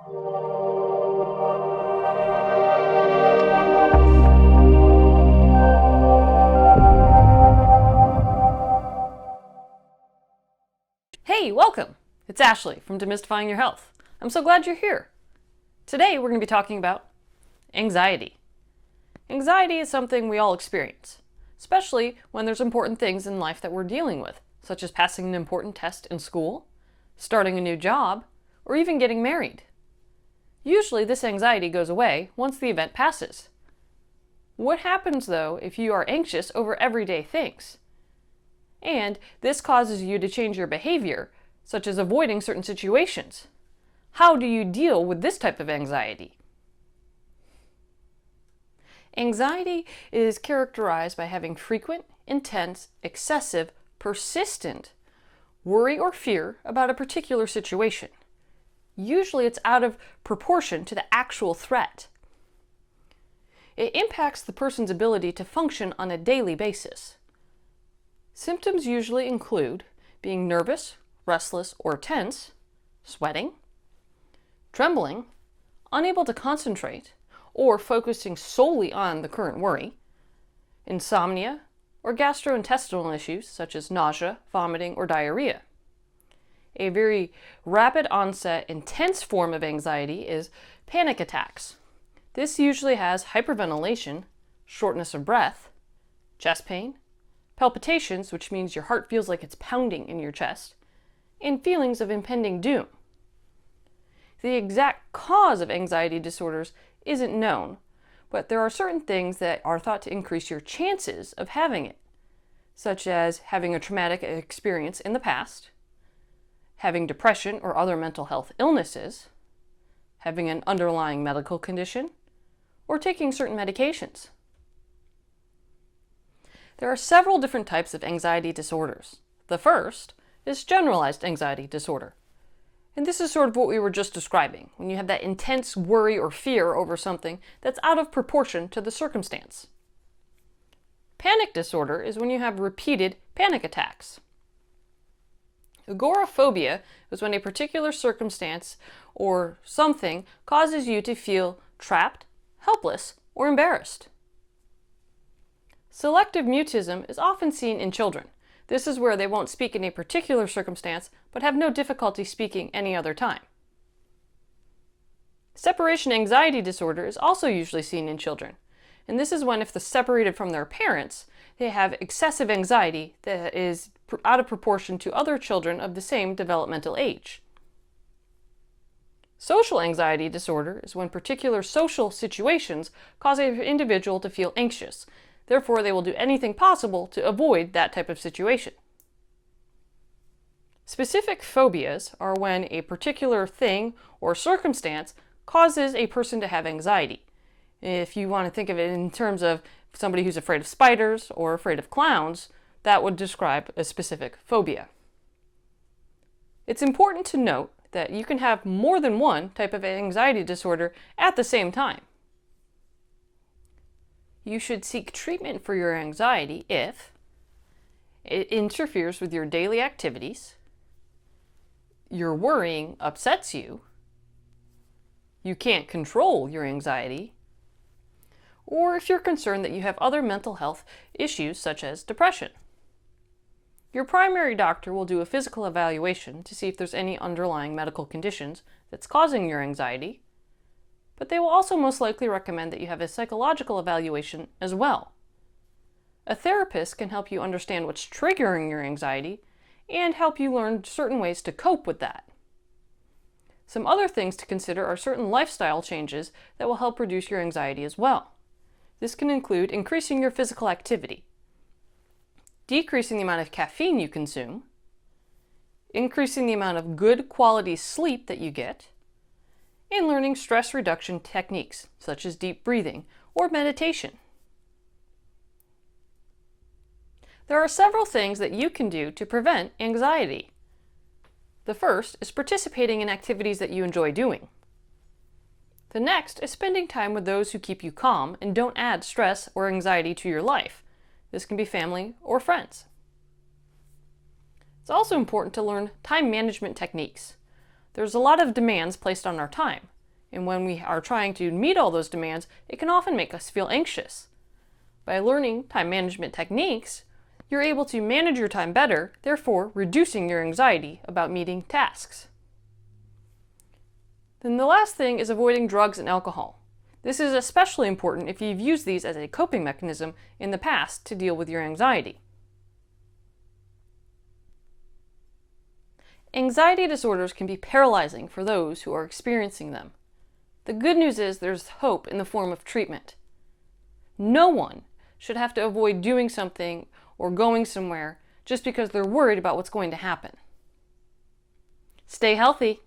Hey, welcome! It's Ashley from Demystifying Your Health. I'm so glad you're here. Today we're going to be talking about anxiety. Anxiety is something we all experience, especially when there's important things in life that we're dealing with, such as passing an important test in school, starting a new job, or even getting married. Usually this anxiety goes away once the event passes. What happens though if you are anxious over everyday things? And this causes you to change your behavior, such as avoiding certain situations. How do you deal with this type of anxiety? Anxiety is characterized by having frequent, intense, excessive, persistent worry or fear about a particular situation. Usually it's out of proportion to the actual threat. It impacts the person's ability to function on a daily basis. Symptoms usually include being nervous, restless, or tense, sweating, trembling, unable to concentrate, or focusing solely on the current worry, insomnia, or gastrointestinal issues such as nausea, vomiting, or diarrhea. A very rapid onset, intense form of anxiety is panic attacks. This usually has hyperventilation, shortness of breath, chest pain, palpitations, which means your heart feels like it's pounding in your chest, and feelings of impending doom. The exact cause of anxiety disorders isn't known, but there are certain things that are thought to increase your chances of having it, such as having a traumatic experience in the past, having depression or other mental health illnesses, having an underlying medical condition, or taking certain medications. There are several different types of anxiety disorders. The first is generalized anxiety disorder. And this is sort of what we were just describing, when you have that intense worry or fear over something that's out of proportion to the circumstance. Panic disorder is when you have repeated panic attacks. Agoraphobia is when a particular circumstance or something causes you to feel trapped, helpless, or embarrassed. Selective mutism is often seen in children. This is where they won't speak in a particular circumstance, but have no difficulty speaking any other time. Separation anxiety disorder is also usually seen in children, and this is when, if they're separated from their parents, they have excessive anxiety that is out of proportion to other children of the same developmental age. Social anxiety disorder is when particular social situations cause an individual to feel anxious. Therefore, they will do anything possible to avoid that type of situation. Specific phobias are when a particular thing or circumstance causes a person to have anxiety. If you want to think of it in terms of somebody who's afraid of spiders or afraid of clowns, that would describe a specific phobia. It's important to note that you can have more than one type of anxiety disorder at the same time. You should seek treatment for your anxiety if it interferes with your daily activities, your worrying upsets you, you can't control your anxiety, or if you're concerned that you have other mental health issues such as depression. Your primary doctor will do a physical evaluation to see if there's any underlying medical conditions that's causing your anxiety, but they will also most likely recommend that you have a psychological evaluation as well. A therapist can help you understand what's triggering your anxiety and help you learn certain ways to cope with that. Some other things to consider are certain lifestyle changes that will help reduce your anxiety as well. This can include increasing your physical activity, decreasing the amount of caffeine you consume, increasing the amount of good quality sleep that you get, and learning stress reduction techniques, such as deep breathing or meditation. There are several things that you can do to prevent anxiety. The first is participating in activities that you enjoy doing. The next is spending time with those who keep you calm and don't add stress or anxiety to your life. This can be family or friends. It's also important to learn time management techniques. There's a lot of demands placed on our time. And when we are trying to meet all those demands, it can often make us feel anxious. By learning time management techniques, you're able to manage your time better, therefore reducing your anxiety about meeting tasks. Then the last thing is avoiding drugs and alcohol. This is especially important if you've used these as a coping mechanism in the past to deal with your anxiety. Anxiety disorders can be paralyzing for those who are experiencing them. The good news is there's hope in the form of treatment. No one should have to avoid doing something or going somewhere just because they're worried about what's going to happen. Stay healthy.